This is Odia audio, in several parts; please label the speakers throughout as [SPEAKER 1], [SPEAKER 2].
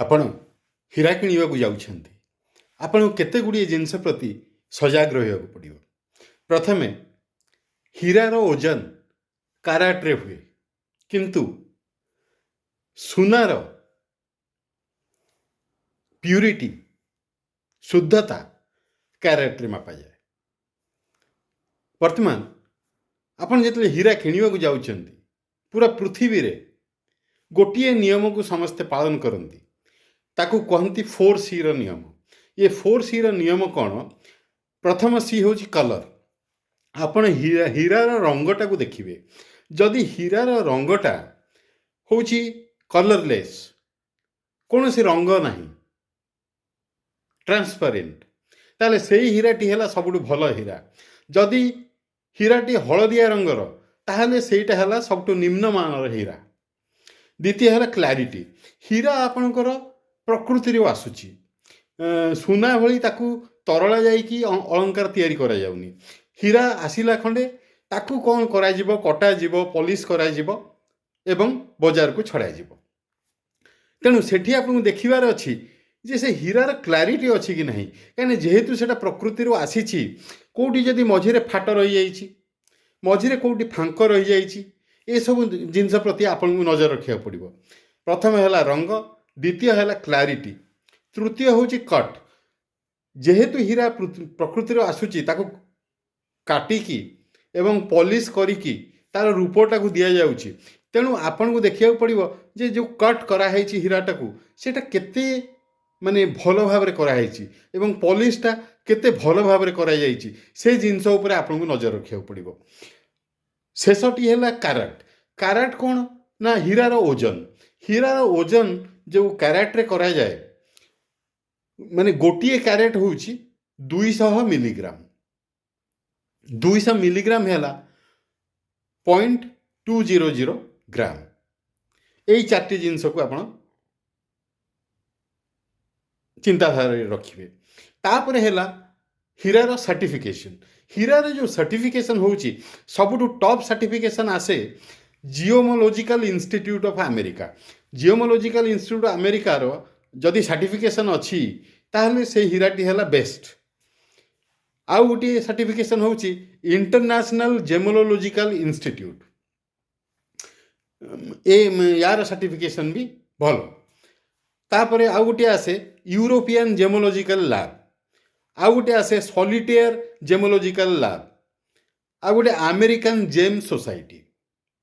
[SPEAKER 1] ଆପଣ ହୀରା କିଣିବାକୁ ଯାଉଛନ୍ତି, ଆପଣଙ୍କୁ କେତେ ଗୁଡ଼ିଏ ଜିନିଷ ପ୍ରତି ସଜାଗ ରହିବାକୁ ପଡ଼ିବ। ପ୍ରଥମେ ହୀରାର ଓଜନ କାରାଟରେ ହୁଏ, କିନ୍ତୁ ସୁନାର ପ୍ୟୁରିଟି ଶୁଦ୍ଧତା କ୍ୟାରେଟରେ ମାପାଯାଏ। ବର୍ତ୍ତମାନ ଆପଣ ଯେତେବେଳେ ହୀରା କିଣିବାକୁ ଯାଉଛନ୍ତି, ପୁରା ପୃଥିବୀରେ ଗୋଟିଏ ନିୟମକୁ ସମସ୍ତେ ପାଳନ କରନ୍ତି, ତାକୁ କହନ୍ତି 4Cର ନିୟମ। ଏ 4Cର ନିୟମ କ'ଣ? ପ୍ରଥମ ସି ହେଉଛି କଲର୍। ଆପଣ ହୀରାର ରଙ୍ଗଟାକୁ ଦେଖିବେ। ଯଦି ହୀରାର ରଙ୍ଗଟା ହେଉଛି କଲରଲେସ୍, କୌଣସି ରଙ୍ଗ ନାହିଁ, ଟ୍ରାନ୍ସପାରେଣ୍ଟ, ତାହେଲେ ସେଇ ହୀରାଟି ହେଲା ସବୁଠୁ ଭଲ ହୀରା। ଯଦି ହୀରାଟି ହଳଦିଆ ରଙ୍ଗର, ତାହେଲେ ସେଇଟା ହେଲା ସବୁଠୁ ନିମ୍ନମାନର ହୀରା। ଦ୍ୱିତୀୟ ହେଲା କ୍ଲାରିଟି। ହୀରା ଆପଣଙ୍କର ପ୍ରକୃତିରୁ ଆସୁଛି, ସୁନା ଭଳି ତାକୁ ତରଳା ଯାଇକି ଅଳଙ୍କାର ତିଆରି କରାଯାଉନି। ହୀରା ଆସିଲା ଖଣ୍ଡେ ତାକୁ କ'ଣ କରାଯିବ? କଟାଯିବ, ପଲିସ୍ କରାଯିବ ଏବଂ ବଜାରକୁ ଛଡ଼ାଯିବ। ତେଣୁ ସେଠି ଆପଣଙ୍କୁ ଦେଖିବାର ଅଛି ଯେ ସେ ହୀରାର କ୍ଲାରିଟି ଅଛି କି ନାହିଁ। କାହିଁକିନା ଯେହେତୁ ସେଇଟା ପ୍ରକୃତିରୁ ଆସିଛି, କେଉଁଠି ଯଦି ମଝିରେ ଫାଟ ରହିଯାଇଛି, ମଝିରେ କେଉଁଠି ଫାଙ୍କ ରହିଯାଇଛି, ଏସବୁ ଜିନିଷ ପ୍ରତି ଆପଣଙ୍କୁ ନଜର ରଖିବାକୁ ପଡ଼ିବ। ପ୍ରଥମ ହେଲା ରଙ୍ଗ, ଦ୍ୱିତୀୟ ହେଲା କ୍ଲାରିଟି, ତୃତୀୟ ହେଉଛି କଟ୍। ଯେହେତୁ ହୀରା ପ୍ରକୃତିରୁ ଆସୁଛି, ତାକୁ କାଟିକି ଏବଂ ପଲିସ୍ କରିକି ତା'ର ରୂପଟାକୁ ଦିଆଯାଉଛି। ତେଣୁ ଆପଣଙ୍କୁ ଦେଖିବାକୁ ପଡ଼ିବ ଯେ ଯେଉଁ କଟ୍ କରାହେଇଛି ହୀରାଟାକୁ, ସେଇଟା କେତେ ଭଲ ଭାବରେ କରାହେଇଛି ଏବଂ ପଲିସ୍ଟା କେତେ ଭଲ ଭାବରେ କରାଯାଇଛି, ସେ ଜିନିଷ ଉପରେ ଆପଣଙ୍କୁ ନଜର ରଖିବାକୁ ପଡ଼ିବ। ଶେଷଟି ହେଲା କାରାଟ। କାରାଟ କ'ଣ? ନା ହୀରାର ଓଜନ। ହୀରାର ଓଜନ ଯେଉଁ କ୍ୟାରେଟରେ କରାଯାଏ, ଗୋଟିଏ କ୍ୟାରେଟ ହେଉଛି 200 ମିଲିଗ୍ରାମ। 200 ମିଲିଗ୍ରାମ ହେଲା 0.200 ଗ୍ରାମ। ଏଇ ଚାରିଟି ଜିନିଷକୁ ଆପଣ ଚିନ୍ତାଧାରାରେ ରଖିବେ। ତାପରେ ହେଲା ହୀରାର ସାର୍ଟିଫିକେସନ୍। ହୀରାର ଯେଉଁ ସାର୍ଟିଫିକେସନ୍ ହେଉଛି, ସବୁଠୁ ଟପ୍ ସାର୍ଟିଫିକେସନ୍ ଆସେ ଜିଓମୋଲୋଜିକାଲ ଇନଷ୍ଟିଟ୍ୟୁଟ୍ ଅଫ୍ ଆମେରିକା। ଜିଓମୋଲୋଜିକାଲ ଇନଷ୍ଟିଟ୍ୟୁଟ୍ ଆମେରିକାର ଯଦି ସାର୍ଟିଫିକେସନ୍ ଅଛି, ତାହେଲେ ସେ ହୀରାଟି ହେଲା ବେଷ୍ଟ। ଆଉ ଗୋଟିଏ ସାର୍ଟିଫିକେସନ୍ ହେଉଛି ଇଣ୍ଟରନ୍ୟାସନାଲ ଜେମୋଲୋଜିକାଲ ଇନଷ୍ଟିଟ୍ୟୁଟ୍। ୟାର ସାର୍ଟିଫିକେସନ୍ ବି ଭଲ। ତାପରେ ଆଉ ଗୋଟିଏ ଆସେ ୟୁରୋପିଆନ୍ ଜେମୋଲୋଜିକାଲ ଲ୍ୟାବ୍, ଆଉ ଗୋଟେ ଆସେ ସଲିଟେୟାର ଜେମୋଲୋଜିକାଲ ଲ୍ୟାବ୍, ଆଉ ଗୋଟେ ଆମେରିକାନ ଜେମ୍ ସୋସାଇଟି।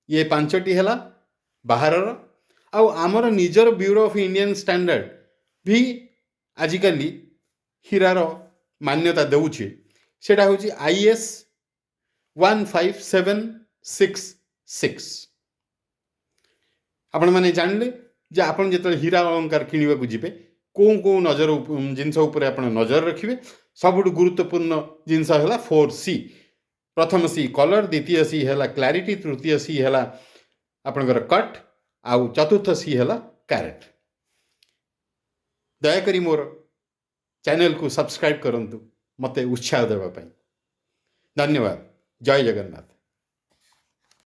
[SPEAKER 1] ଇଏ ପାଞ୍ଚଟି ହେଲା ବାହାରର। ଆଉ ଆମର ନିଜର ବ୍ୟୁରୋ ଅଫ୍ ଇଣ୍ଡିଆନ୍ ଷ୍ଟାଣ୍ଡାର୍ଡ଼ ବି ଆଜିକାଲି ହୀରାର ମାନ୍ୟତା ଦେଉଛି। ସେଇଟା ହେଉଛି IS 15766। ଆପଣମାନେ ଜାଣିଲେ ଯେ ଆପଣ ଯେତେବେଳେ ହୀରା ଅଳଙ୍କାର କିଣିବାକୁ ଯିବେ, କେଉଁ ଜିନିଷ ଉପରେ ଆପଣ ନଜର ରଖିବେ। ସବୁଠୁ ଗୁରୁତ୍ୱପୂର୍ଣ୍ଣ ଜିନିଷ ହେଲା 4C। ପ୍ରଥମ ସି କଲର୍, ଦ୍ୱିତୀୟ ସି ହେଲା କ୍ଲାରିଟି, ତୃତୀୟ ସି ହେଲା ଆପଣଙ୍କର କଟ୍, ଆଉ ଚତୁର୍ଥ ସି ହେଲା କ୍ୟାରେଟ୍। ଦୟାକରି ମୋର ଚ୍ୟାନେଲକୁ ସବସ୍କ୍ରାଇବ୍ କରନ୍ତୁ ମୋତେ ଉତ୍ସାହ ଦେବା ପାଇଁ। ଧନ୍ୟବାଦ। ଜୟ ଜଗନ୍ନାଥ।